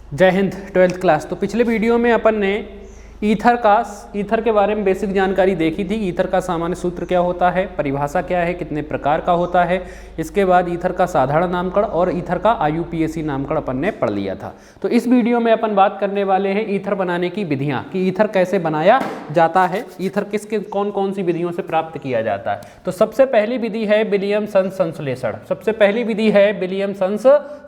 जय Hind. 12th class. तो पिछले वीडियो में अपन ने ईथर के बारे में बेसिक जानकारी देखी थी। ईथर का सामान्य सूत्र क्या होता है, परिभाषा क्या है, कितने प्रकार का होता है। इसके बाद ईथर का साधारण नामकरण और ईथर का IUPAC नामकरण अपन ने पढ़ लिया था। तो इस वीडियो में अपन बात करने वाले हैं ईथर बनाने की विधियाँ कि ईथर कैसे बनाया जाता है, ईथर किसके कौन कौन सी विधियों से प्राप्त किया जाता है। तो सबसे पहली विधि है विलियमसन संश्लेषण। सबसे पहली विधि है विलियमसन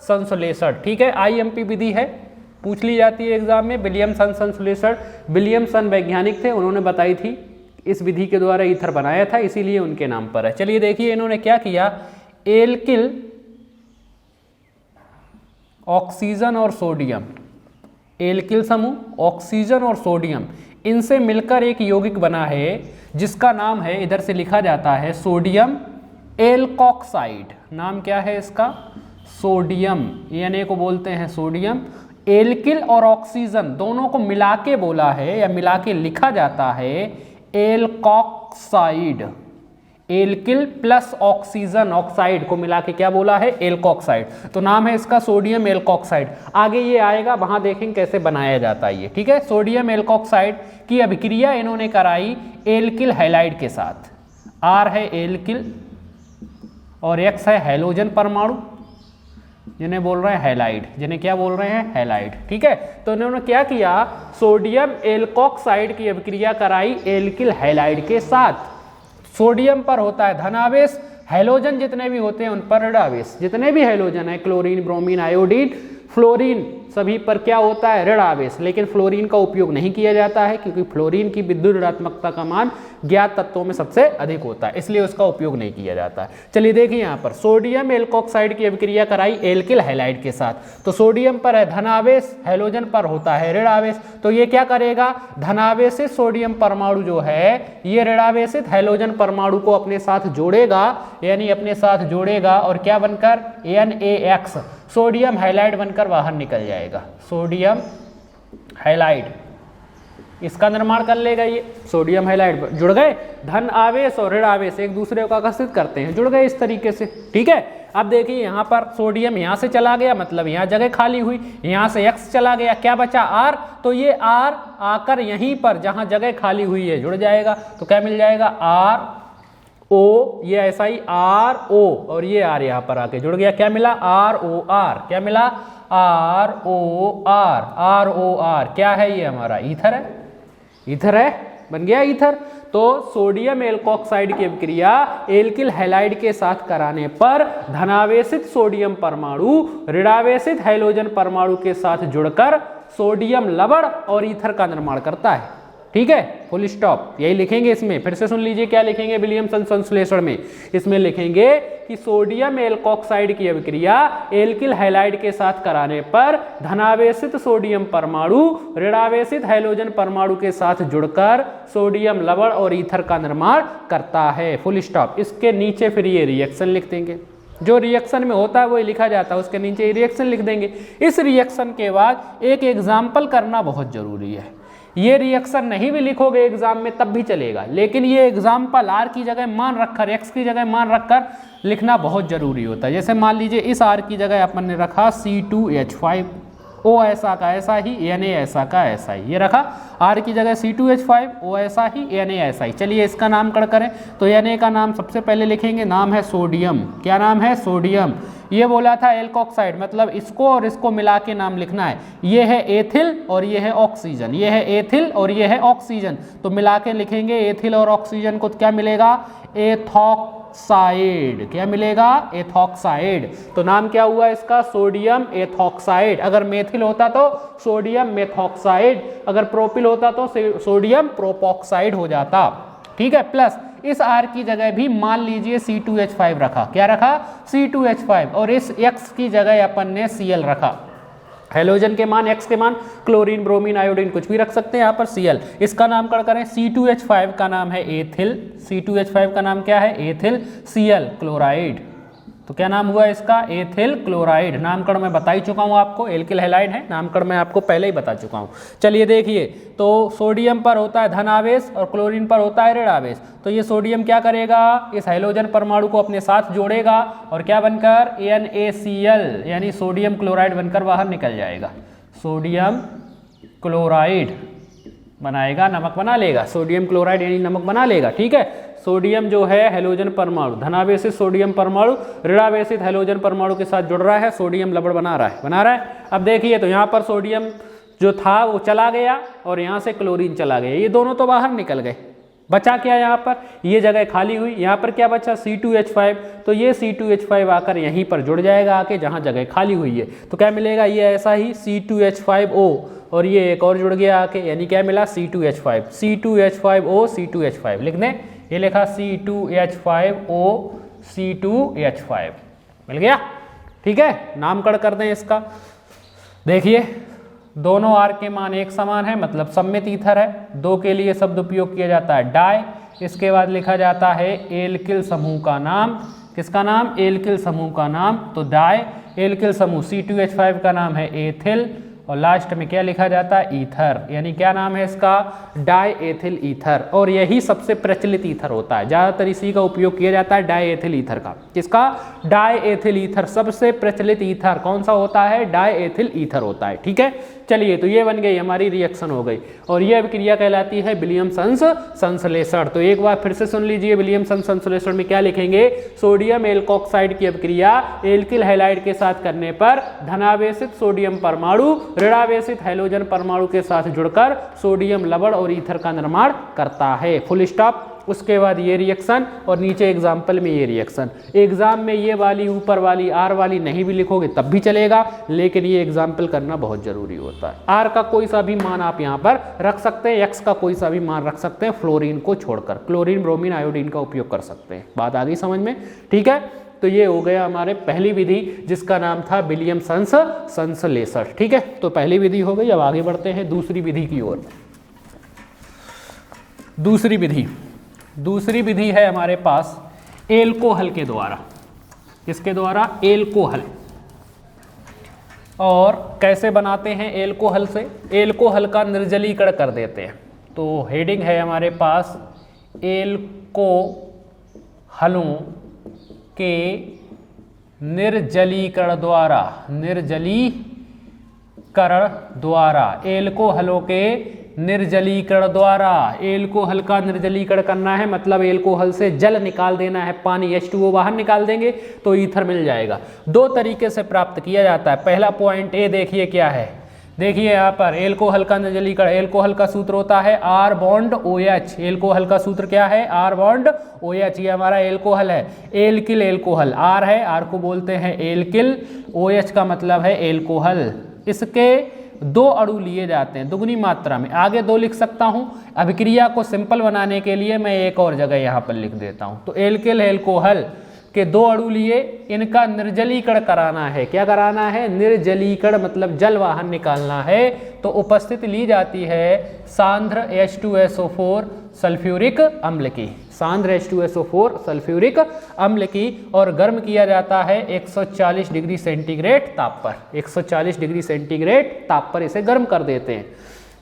संश्लेषण। ठीक है, IMP विधि है, पूछ ली जाती है एग्जाम में। विलियमसन संश्लेषण, विलियमसन वैज्ञानिक थे, उन्होंने बताई थी इस विधि के द्वारा ईथर बनाया था, इसीलिए उनके नाम पर है। चलिए देखिए इन्होंने क्या किया। एल्किल, ऑक्सीजन और सोडियम, एल्किल समूह, ऑक्सीजन और सोडियम, इनसे मिलकर एक यौगिक बना है जिसका नाम है, इधर से लिखा जाता है सोडियम एल्कोक्साइड। नाम क्या है इसका? सोडियम, Na को बोलते हैं सोडियम। एल्किल और ऑक्सीजन दोनों को मिला के बोला है या मिला के लिखा जाता है alkoxide. Alkyl plus oxygen, oxide को मिला के क्या बोला है? एल्कोक्साइड। तो नाम है इसका सोडियम एल्कोक्साइड। आगे ये आएगा, वहां देखेंगे कैसे बनाया जाता है ये। ठीक है, सोडियम एल्कोक्साइड की अभिक्रिया इन्होंने कराई एल्किल हैलाइड के साथ। R है एल्किल और X है हैलोजन परमाणु, जिन्हें बोल रहे हैं हैलाइड, जिन्हें क्या बोल रहे हैं? हैलाइड। ठीक है, तो इन्होंने क्या किया, सोडियम एल्कोक्साइड की अभिक्रिया कराई एल्किल हैलाइड के साथ। सोडियम पर होता है धनावेश, हैलोजन जितने भी होते हैं उन पर ऋण आवेश। जितने भी हैलोजन है, क्लोरीन, ब्रोमीन, आयोडीन, फ्लोरीन, सभी पर क्या होता है? ऋण आवेश। लेकिन फ्लोरीन का उपयोग नहीं किया जाता है क्योंकि फ्लोरीन की विद्युत ऋणात्मकता का मान ज्ञात तत्वों में सबसे अधिक होता है, इसलिए उसका उपयोग नहीं किया जाता है। चलिए देखिए यहाँ पर सोडियम एल्कोक्साइड की अभिक्रिया कराई एल्किल हैलाइड के साथ। तो सोडियम पर है धनावेश, हैलोजन पर होता है ऋण आवेश। तो ये क्या करेगा? धनावेशित सोडियम परमाणु जो है ये ऋणावेशित हैलोजन परमाणु को अपने साथ जोड़ेगा, यानी अपने साथ जोड़ेगा और क्या बनकर? NaX, सोडियम हैलाइड बनकर बाहर निकल जाएगा। सोडियम हैलाइड, इसका निर्माण कर लेगा ये सोडियम हैलाइड। जुड़ गए, धन आवेश और ऋण आवेश एक दूसरे को आकर्षित करते हैं, जुड़ गए इस तरीके से। ठीक है, अब देखिए यहाँ पर सोडियम यहाँ से चला गया, मतलब यहाँ जगह खाली हुई, यहाँ से X चला गया, क्या बचा? R। तो ये R आकर यहीं पर जहाँ जगह खाली हुई है जुड़ जाएगा। तो क्या मिल जाएगा? RO, ये ऐसा ही RO और ये R यहाँ पर आके जुड़ गया, क्या मिला? ROR। क्या मिला? ROR। ROR क्या है? ये हमारा ईथर है। ईथर है, बन गया ईथर। तो सोडियम एल्कोक्साइड की अभिक्रिया एल्किल हैलाइड के साथ कराने पर धनावेशित सोडियम परमाणु ऋणावेशित हैलोजन परमाणु के साथ जुड़कर सोडियम लवण और ईथर का निर्माण करता है। ठीक है, फुल स्टॉप, यही लिखेंगे इसमें। फिर से सुन लीजिए क्या लिखेंगे विलियमसन संश्लेषण में। इसमें लिखेंगे कि सोडियम एल्कोक्साइड की अभिक्रिया एल्किल हैलाइड के साथ कराने पर धनावेशित सोडियम परमाणु ऋणावेशित हैलोजन परमाणु के साथ जुड़कर सोडियम लवण और ईथर का निर्माण करता है। Full stop. इसके नीचे फिर ये रिएक्शन लिख देंगे, जो रिएक्शन में होता है वही लिखा जाता है, उसके नीचे रिएक्शन लिख देंगे। इस रिएक्शन के बाद एक एग्जाम्पल करना बहुत जरूरी है। ये रिएक्शन नहीं भी लिखोगे एग्जाम में तब भी चलेगा, लेकिन ये एग्जाम्पल R की जगह मान रखकर, X की जगह मान रखकर लिखना बहुत जरूरी होता है। जैसे मान लीजिए इस R की जगह अपन ने रखा C2H5, O ऐसा का ऐसा ही, Na ऐसा का ऐसा ही, ये रखा। R की जगह C2H5, O ऐसा ही, Na ऐसा ही। चलिए इसका नामकरण करें तो Na का नाम सबसे पहले लिखेंगे, नाम है सोडियम। क्या नाम है? सोडियम। ये बोला था एल्कोक्साइड, मतलब इसको और इसको मिला के नाम लिखना है। ये है एथिल और ये है ऑक्सीजन, ये है एथिल और ये है ऑक्सीजन, तो मिला के लिखेंगे एथिल और ऑक्सीजन को क्या मिलेगा? एथॉक्साइड। क्या मिलेगा? एथॉक्साइड। तो नाम क्या हुआ इसका? Sodium ethoxide. अगर मेथिल होता तो सोडियम मेथॉक्साइड, अगर प्रोपिल होता तो सोडियम प्रोपॉक्साइड हो जाता। ठीक है, प्लस इस R की जगह भी मान लीजिए C2H5 रखा। क्या रखा? C2H5। और इस X की जगह अपन ने Cl रखा। हैलोजन के मान, X के मान, क्लोरीन, ब्रोमीन, आयोडीन कुछ भी रख सकते हैं यहाँ पर Cl। इसका नामकरण करें, C2H5 का नाम है एथिल। C2H5 का नाम क्या है? एथिल। Cl chloride. तो क्या नाम हुआ इसका? Ethyl chloride. नामकरण मैं बता ही चुका हूँ आपको, एल्किल हैलाइड है, नामकरण मैं आपको पहले ही बता चुका हूँ। चलिए देखिए, तो सोडियम पर होता है धन आवेश और क्लोरीन पर होता है ऋण आवेश। तो ये सोडियम क्या करेगा? इस हाइड्रोजन परमाणु को अपने साथ जोड़ेगा और क्या बनकर NaCl यानी सोडियम क्लोराइड बनकर बाहर निकल जाएगा। सोडियम क्लोराइड बनाएगा, नमक बना लेगा, सोडियम क्लोराइड यानी नमक बना लेगा। ठीक है, सोडियम जो है हैलोजन परमाणु, धनावेशित सोडियम परमाणु ऋणावेशित हैलोजन परमाणु के साथ जुड़ रहा है, सोडियम लवण बना रहा है। अब देखिए तो यहाँ पर सोडियम जो था वो चला गया और यहाँ से क्लोरीन चला गया, ये दोनों तो बाहर निकल गए। बचा क्या यहाँ पर, ये जगह खाली हुई, यहाँ पर क्या बचा C2H5, तो ये C2H5 आकर यहीं पर जुड़ जाएगा आके जहाँ जगह खाली हुई है। तो क्या मिलेगा, ये ऐसा ही C2H5O और ये एक और जुड़ गया आके, यानी क्या मिला C2H5, C2H5O C2H5 लिख दें, ये लिखा C2H5O C2H5 मिल गया। ठीक है, नामकरण कर दें इसका। देखिए दोनों R के मान एक समान है, मतलब सममित ईथर है। 2 के लिए शब्द उपयोग किया जाता है डाई, इसके बाद लिखा जाता है एल्किल समूह का नाम। किसका नाम, एल्किल समूह का नाम। तो डाई एल्किल समूह C2H5 का नाम है एथिल और लास्ट में क्या लिखा जाता है, ईथर, यानी क्या नाम है इसका, डाई एथिल ईथर। और यही सबसे प्रचलित ईथर होता है, ज़्यादातर इसी का उपयोग किया जाता है डाई एथिल ईथर का। किसका, डाई एथिल ईथर। सबसे प्रचलित ईथर कौन सा होता है, डाई एथिल ईथर होता है। ठीक है, चलिए तो ये बन गई हमारी रिएक्शन हो गई और ये अभिक्रिया कहलाती है विलियमसन्स संश्लेषण। तो एक बार फिर से सुन लीजिए, विलियमसन संश्लेषण में क्या लिखेंगे, सोडियम एल्कोक्साइड की अभिक्रिया एल्किल हैलाइड के साथ करने पर धनावेशित सोडियम परमाणु ऋणावेशित हैलोजन परमाणु के साथ जुड़कर सोडियम लवण और ईथर का निर्माण करता है। Full stop. उसके बाद ये रिएक्शन और नीचे एग्जाम्पल में ये रिएक्शन। एग्जाम में ये वाली ऊपर वाली आर वाली नहीं भी लिखोगे तब भी चलेगा, लेकिन ये एग्जाम्पल करना बहुत जरूरी होता है। आर का कोई सा भी मान आप यहाँ पर रख सकते हैं, एक्स का कोई सा भी मान रख सकते हैं, फ्लोरीन को छोड़कर क्लोरीन ब्रोमीन आयोडीन का उपयोग कर सकते हैं। बात आ गई समझ में। ठीक है, तो ये हो गया हमारे पहली विधि जिसका नाम था विलियमसन्स संश्लेषण। ठीक है, तो पहली विधि हो गई। अब आगे बढ़ते हैं दूसरी विधि की ओर। दूसरी विधि है हमारे पास एल्कोहल के द्वारा। किसके द्वारा, एल्कोहल। और कैसे बनाते हैं एल्कोहल से, एल्कोहल का निर्जलीकरण कर देते हैं। तो हेडिंग है हमारे पास एल्कोहलों के निर्जलीकरण द्वारा, एल्कोहलों के निर्जलीकरण द्वारा। एल्कोहल का निर्जलीकरण करना है, मतलब एल्कोहल से जल निकाल देना है, पानी H2O बाहर निकाल देंगे तो ईथर मिल जाएगा। 2 तरीके से प्राप्त किया जाता है। पहला पॉइंट ए देखिए क्या है, देखिए यहाँ पर एल्कोहल का निर्जलीकरण, एल्कोहल का सूत्र होता है R बॉन्ड OH। एल्कोहल का सूत्र क्या है, R बॉन्ड OH। ये हमारा एल्कोहल है, एल्किल एल्कोहल। R है, R को बोलते हैं एल्किल, OH का मतलब है एल्कोहल। इसके 2 अणु लिए जाते हैं दुगनी मात्रा में, आगे 2 लिख सकता हूं। अभिक्रिया को सिंपल बनाने के लिए मैं एक और जगह यहां पर लिख देता हूं। तो एल्किल एल्कोहल के 2 अणु लिए, इनका निर्जलीकरण कराना है। क्या कराना है, निर्जलीकरण, मतलब जल बाहर निकालना है। तो उपस्थिति ली जाती है सांद्र H2SO4 सल्फ्यूरिक अम्ल की, सांद्र H2SO4 सल्फ्यूरिक अम्ल की, और गर्म किया जाता है 140 डिग्री सेंटीग्रेड ताप पर। 140 डिग्री सेंटीग्रेड ताप पर इसे गर्म कर देते हैं।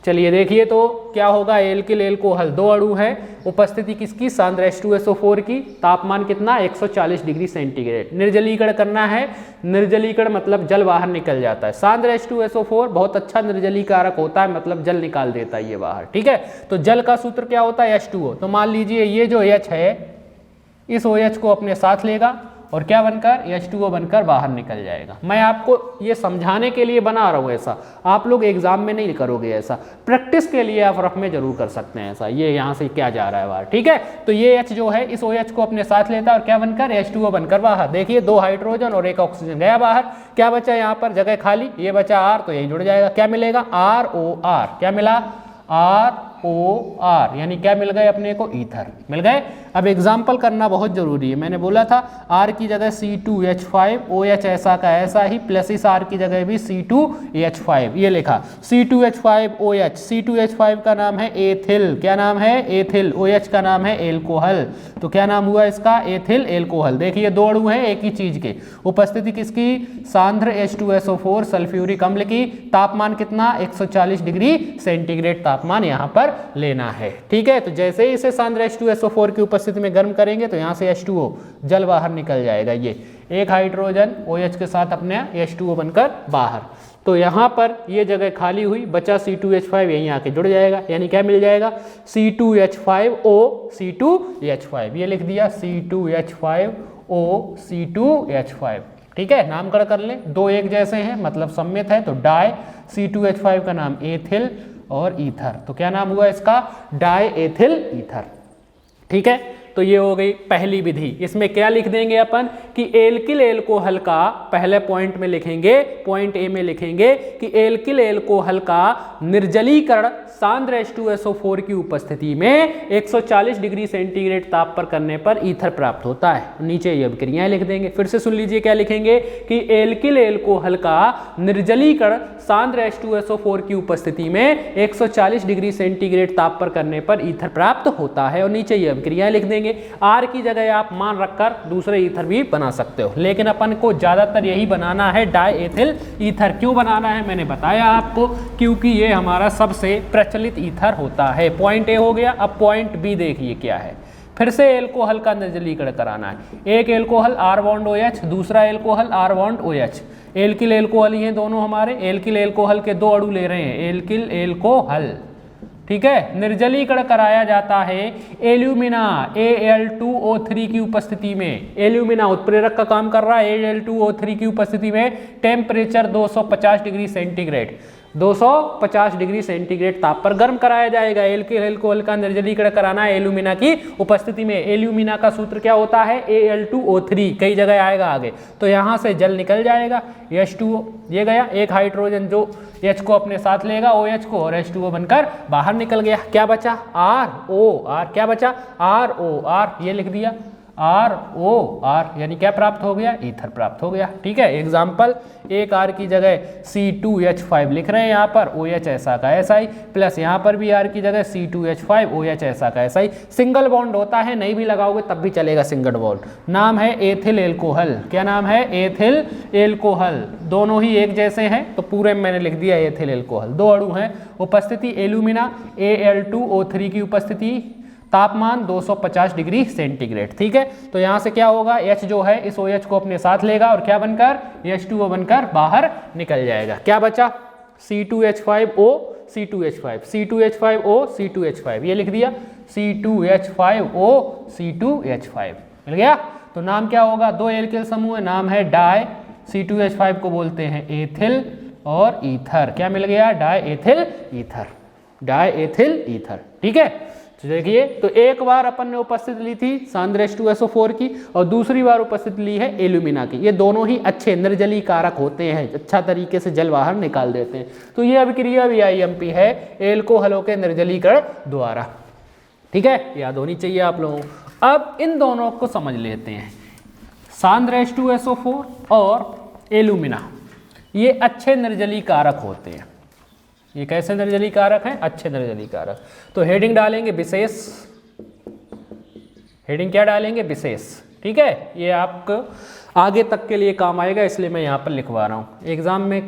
चलिए देखिए तो क्या होगा, एल्किल एल्कोहल 2 अणु हैं, उपस्थिति किसकी, सांद्र H2SO4 की, तापमान कितना 140 डिग्री सेंटीग्रेड। निर्जलीकरण करना है, निर्जलीकरण मतलब जल बाहर निकल जाता है। सांद्र H2SO4 बहुत अच्छा निर्जलीकारक होता है, मतलब जल निकाल देता है ये बाहर। ठीक है, तो जल का सूत्र क्या होता है, H2O। तो मान लीजिए ये जो H है, इस OH को अपने साथ लेगा और क्या बनकर, H2O बनकर बाहर निकल जाएगा। मैं आपको ये समझाने के लिए बना रहा हूँ ऐसा, आप लोग एग्जाम में नहीं करोगे ऐसा, प्रैक्टिस के लिए आप रफ में जरूर कर सकते हैं ऐसा। ये यहाँ से क्या जा रहा है बाहर, ठीक है। तो ये H जो है इस OH को अपने साथ लेता है और क्या बनकर, H2O बनकर बाहर। देखिए 2 हाइड्रोजन और 1 ऑक्सीजन गया बाहर, क्या बचा यहाँ पर, जगह खाली, ये बचा R, तो यही जुड़ जाएगा। क्या मिलेगा, ROR। क्या मिला, ROR, यानी क्या मिल गए अपने को, ईथर मिल गए। अब एग्जाम्पल करना बहुत जरूरी है, मैंने बोला था R की जगह C2H5, OH ऐसा का ऐसा ही, प्लस इस R की जगह भी C2H5, ये लिखा C2H5OH। C2H5 का नाम है एथिल, क्या नाम है, एथिल। OH का नाम है एल्कोहल, तो क्या नाम हुआ इसका, एथिल एल्कोहल। देखिए 2 अणु हैं एक ही चीज के, उपस्थिति किसकी, सांद्र H2SO4 सल्फ्यूरिक अम्ल की, तापमान कितना 140 डिग्री सेंटीग्रेड तापमान यहाँ पर लेना है। ठीक है, तो जैसे ही इसे सांद्र H2SO4 की उपस्थिति में गर्म करेंगे तो यहाँ से H2O जल बाहर निकल जाएगा। ये 1 हाइड्रोजन OH के साथ अपने H2O बनकर बाहर। तो यहाँ पर ये जगह खाली हुई, बचा C2H5, यहीं आके जुड़ जाएगा, यानी क्या मिल जाएगा C2H5O C2H5, ये लिख दिया C2H5O C2H5। ठीक है, नामकरण कर ले, दो एक जैसे हैं मतलब सम्मित है, तो डाई C2H5 का नाम एथिल और ईथर, तो क्या नाम हुआ इसका डाई एथिल ईथर। ठीक है, तो ये हो गई पहली विधि। इसमें क्या लिख देंगे अपन कि एल्किल एल्कोहल का, पहले पॉइंट में लिखेंगे, पॉइंट ए में लिखेंगे कि एल्किल एल्कोहल का निर्जलीकरण सांद्र H2SO4 की उपस्थिति में 140 डिग्री सेंटीग्रेड ताप पर करने पर ईथर प्राप्त होता है। नीचे ये अभिक्रियाएं लिख देंगे, फिर से सुन लीजिए क्या लिखेंगे कि एल्किल एल्कोहल का निर्जलीकरण सांद्र H2SO4 की उपस्थिति में 140 डिग्री सेंटीग्रेड ताप पर करने पर ईथर प्राप्त होता है, और नीचे ये अभिक्रियाएं लिख देंगे। आर की जगह आप मान रखकर दूसरे ईथर भी बना सकते हो, लेकिन अपन को ज्यादातर यही बनाना है डाई एथिल ईथर। क्यों बनाना है मैंने बताया आपको, क्योंकि ये हमारा सबसे प्रचलित ईथर होता है। पॉइंट ए हो गया, अब पॉइंट बी देखिए क्या है। फिर से एल्कोहल का निर्जलीकरण कराना है। एक एल्कोहल R बॉन्ड OH, दूसरा alcohol R bond OH। Alkyl alcohol ही हैं दोनों हमारे, एल्किल एल्कोहल के दो अणु ले रहे हैं, एल्किल एल्कोहल। ठीक है, निर्जलीकरण कराया जाता है एल्यूमिना Al2O3 की उपस्थिति में। एल्यूमिना उत्प्रेरक का काम कर रहा है Al2O3 की उपस्थिति में, temperature 250 degree centigrade, 250 degree centigrade ताप पर गर्म कराया जाएगा। एल्किल एल्कोहल का निर्जलीकरण कराना है एल्यूमिना की उपस्थिति में। एल्यूमिना का सूत्र क्या होता है Al2O3, कई जगह आएगा आगे, तो यहाँ से जल निकल जाएगा, H2O ये गया, एक हाइड्रोजन जो H को अपने साथ लेगा OH को, और H2O बनकर बाहर निकल गया। क्या बचा ROR, क्या बचा ROR, ये लिख दिया ROR, यानी क्या प्राप्त हो गया ईथर प्राप्त हो गया। ठीक है, एग्जाम्पल, एक R की जगह C2H5 लिख रहे हैं यहाँ पर, OH ऐसा का ऐसा ही, प्लस यहाँ पर भी R की जगह C2H5 OH ऐसा का ऐसा ही। सिंगल बॉन्ड होता है, नहीं भी लगाओगे तब भी चलेगा सिंगल बॉन्ड। नाम है एथिल एल्कोहल, क्या नाम है एथिल एल्कोहल, दोनों ही एक जैसे हैं तो पूरे में मैंने लिख दिया एथिल एल्कोहल। दो अणु हैं, उपस्थिति एल्यूमिना Al2O3 की उपस्थिति, तापमान 250 डिग्री सेंटीग्रेड। ठीक है, तो यहां से क्या होगा, H जो है इस OH को अपने साथ लेगा और क्या बनकर H2O बनकर बाहर निकल जाएगा। क्या बचा C2H5O C2H5, C2H5O C2H5, ये लिख दिया C2H5O C2H5, मिल गया। तो नाम क्या होगा, दो एल्किल समूह, नाम है डाई, C2H5 को बोलते हैं एथिल और ईथर। क्या मिल गया, die ethyl ether, die ethyl ether. ठीक है, तो देखिए, तो एक बार अपन ने उपस्थित ली थी सांद्र H2SO4 की, और दूसरी बार उपस्थित ली है एल्यूमिना की। ये दोनों ही अच्छे निर्जली कारक होते हैं, अच्छा तरीके से जल बाहर निकाल देते हैं। तो ये अभिक्रिया भी IMP है एल्कोहलों के निर्जलीकरण द्वारा। ठीक है, याद होनी चाहिए आप लोगों को। अब इन दोनों को समझ लेते हैं, सांद्र H2SO4 और एल्यूमिना, ये अच्छे निर्जली कारक होते हैं। ये कैसे निर्जली कारक हैं, अच्छे निर्जली कारक। तो हेडिंग डालेंगे विशेष, हेडिंग क्या डालेंगे विशेष। ठीक है, ये आपको आगे तक के लिए काम आएगा, इसलिए मैं यहाँ पर लिखवा रहा हूँ, एग्जाम में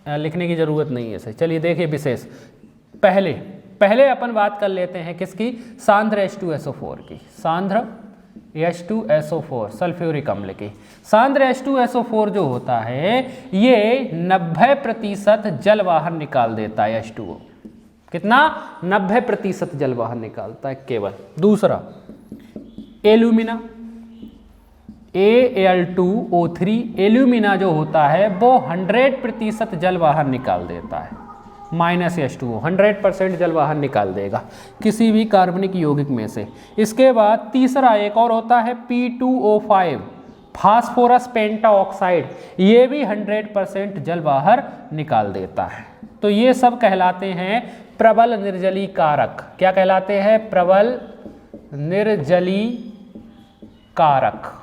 लिखने की जरूरत नहीं है इसे। चलिए देखिए विशेष, पहले अपन बात कर लेते हैं किसकी, सांद्र H2SO4 की, सांद्र H2SO4 सल्फ्यूरिक अम्ल की। सांद्र H2SO4 जो होता है ये 90% जल बाहर निकाल देता है H2O। कितना, 90% जल बाहर निकालता है केवल। दूसरा एल्यूमिना Al2O3, एल्यूमिना जो होता है वो 100% जल बाहर निकाल देता है, माइनस H2O 100% जल बाहर निकाल देगा किसी भी कार्बनिक यौगिक में से। इसके बाद तीसरा एक और होता है P2O5, फास्फोरस पेंटाऑक्साइड, ये भी 100% जल बाहर निकाल देता है। तो ये सब कहलाते हैं प्रबल निर्जली कारक। क्या कहलाते हैं, प्रबल निर्जली कारक।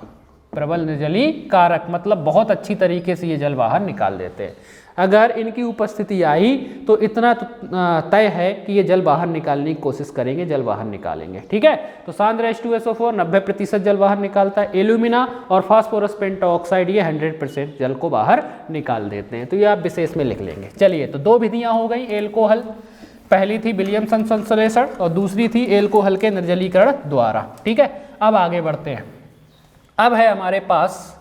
प्रबल निर्जली कारक मतलब बहुत अच्छी तरीके से ये जल बाहर निकाल देते हैं। अगर इनकी उपस्थिति आई तो इतना तय है कि ये जल बाहर निकालने की कोशिश करेंगे, जल बाहर निकालेंगे। ठीक है, तो सांद्र H2SO4 90% जल बाहर निकालता है, एल्यूमिना और फास्फोरस पेंटाऑक्साइड ये 100% जल को बाहर निकाल देते हैं। तो ये आप विशेष में लिख लेंगे। चलिए, तो दो विधियां हो गई एल्कोहल, पहली थी विलियमसन संश्लेषण और दूसरी थी एल्कोहल के निर्जलीकरण द्वारा। ठीक है, अब आगे बढ़ते हैं। अब है हमारे पास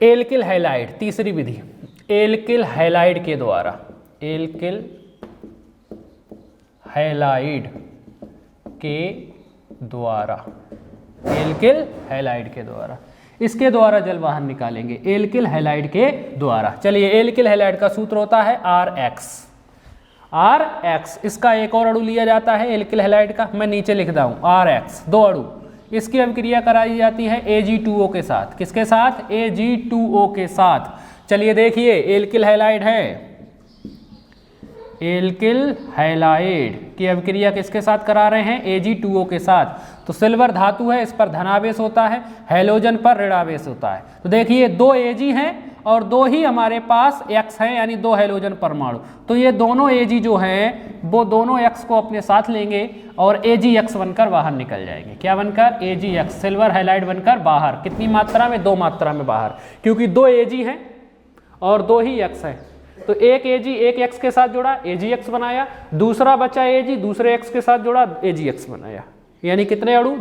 एल्किल हैलाइड, तीसरी विधि। एल्किल हैलाइड के द्वारा, एल्किल हैलाइड के द्वारा, एल्किल हैलाइड के द्वारा, इसके द्वारा जल बाहर निकालेंगे एल्किल हैलाइड के द्वारा। चलिए, एल्किल हैलाइड का सूत्र होता है RX, RX। इसका एक और अणु लिया जाता है एल्किल हैलाइड का, मैं नीचे लिख रहा हूँ RX, 2 अणु। इसकी अभिक्रिया कराई जाती है Ag2O के साथ। किसके साथ? Ag2O के साथ। चलिए देखिए, एल्किल हैलाइड है, एल्किल हैलाइड की अभिक्रिया किसके साथ करा रहे हैं? Ag2O के साथ। तो सिल्वर धातु है, इस पर धनावेश होता है, हैलोजन पर ऋणावेश होता है। तो देखिए 2 Ag हैं और 2 ही हमारे पास X हैं, यानी 2 हैलोजन परमाणु। तो ये दोनों Ag जो हैं वो दोनों X को अपने साथ लेंगे और AgX बनकर बाहर निकल जाएंगे। क्या बनकर? AgX, सिल्वर हैलाइड बनकर बाहर। कितनी मात्रा में? 2 मात्रा में बाहर, क्योंकि 2 Ag हैं और 2 ही X हैं। तो एक Ag एक X के साथ जुड़ा, AgX बनाया, दूसरा बचा Ag दूसरे X के साथ जुड़ा, AgX बनाया। यानी कितने अणु?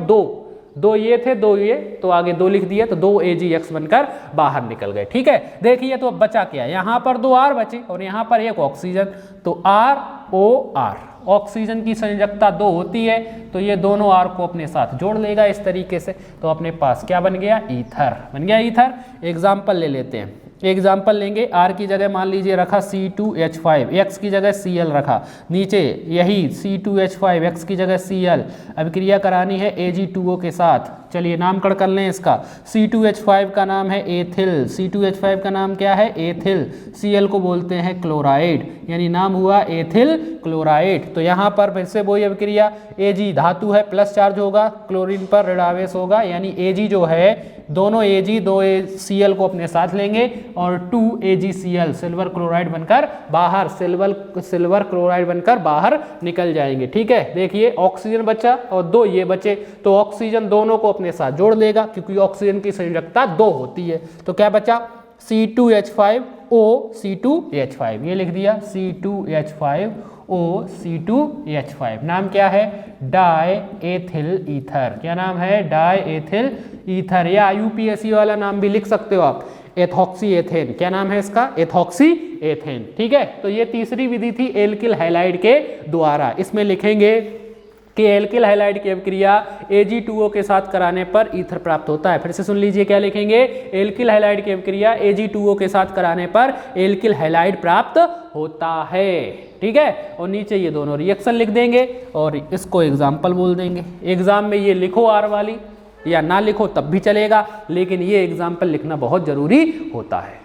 2 ये थे, 2 ये, तो आगे 2 लिख दिया, तो 2 AgX बनकर बाहर निकल गए। ठीक है, देखिए तो अब बचा क्या? यहाँ पर 2 R बचे और यहाँ पर 1 ऑक्सीजन, तो ROR। ऑक्सीजन की संयोजकता 2 होती है, तो ये दोनों R को अपने साथ जोड़ लेगा इस तरीके से। तो अपने पास क्या बन गया? ईथर बन गया। ईथर एग्जाम्पल ले लेते हैं, एग्जाम्पल लेंगे। R की जगह मान लीजिए रखा C2H5, X की जगह Cl रखा, नीचे यही C2H5, X की जगह Cl। अभिक्रिया करानी है Ag2O के साथ। चलिए नामकरण कर लें इसका। C2H5 का नाम है एथिल, C2H5 का नाम क्या है? एथिल। Cl को बोलते हैं क्लोराइड, यानी नाम हुआ एथिल क्लोराइड। तो यहाँ पर फिर से वही अभिक्रिया, Ag धातु है, प्लस चार्ज होगा, क्लोरीन पर ऋणावेश होगा, यानी Ag जो है दोनों Ag 2 Cl को अपने साथ लेंगे और 2 AgCl सिल्वर क्लोराइड बनकर बाहर, सिल्वर क्लोराइड बनकर बाहर निकल जाएंगे। ठीक है, देखिए ऑक्सीजन बचा और 2 ये बचे, तो ऑक्सीजन दोनों को अपने साथ जोड़ लेगा, क्योंकि ऑक्सीजन की संयोजकता 2 होती है। तो क्या बचा? C2H5O C2H5, ये लिख दिया C2H5O C2H5। नाम क्या है? Die ethyl ether. क्या नाम है? डाई एथिल ईथर, या UPSC वाला नाम भी लिख सकते हो आप, एथॉक्सी एथेन। क्या नाम है इसका? Ethoxy ethane. ठीक है, तो ये तीसरी विधि थी एल्किल हैलाइड के द्वारा। इसमें लिखेंगे कि एल्किल हैलाइड की अभिक्रिया Ag2O के साथ कराने पर ईथर प्राप्त होता है। फिर से सुन लीजिए, क्या लिखेंगे? एल्किल हैलाइड की अभिक्रिया Ag2O के साथ कराने पर एल्किल हैलाइड प्राप्त होता है। ठीक है, और नीचे ये दोनों रिएक्शन लिख देंगे और इसको एग्जाम्पल बोल देंगे। एग्जाम में ये लिखो R वाली, या ना लिखो तब भी चलेगा, लेकिन ये एग्जाम्पल लिखना बहुत जरूरी होता है।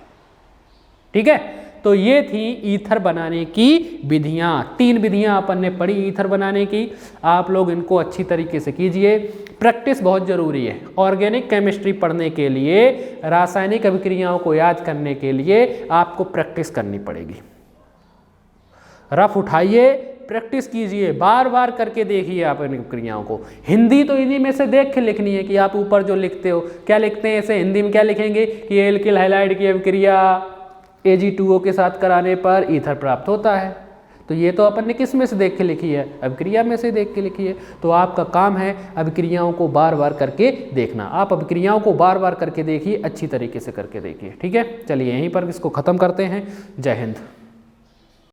ठीक है, तो ये थी ईथर बनाने की विधियां। 3 विधियां अपन ने पढ़ी ईथर बनाने की। आप लोग इनको अच्छी तरीके से कीजिए, प्रैक्टिस बहुत जरूरी है। ऑर्गेनिक केमिस्ट्री पढ़ने के लिए, रासायनिक अभिक्रियाओं को याद करने के लिए आपको प्रैक्टिस करनी पड़ेगी। रफ उठाइए, प्रैक्टिस कीजिए, बार बार करके देखिए आप इन अभिक्रियाओं को। हिंदी तो इन्हीं में से देख के लिखनी है कि आप ऊपर जो लिखते हो क्या लिखते हैं, ऐसे हिंदी में क्या लिखेंगे कि एल्किल हैलाइड की अभिक्रिया Ag2O के साथ कराने पर ईथर प्राप्त होता है। तो ये तो अपन ने किस में से देख के लिखी है? अभिक्रिया में से देख के लिखी है। तो आपका काम है अभिक्रियाओं को बार बार करके देखना। आप अभिक्रियाओं को बार बार करके देखिए, अच्छी तरीके से करके देखिए। ठीक है, चलिए यहीं पर इसको ख़त्म करते हैं। जय हिंद।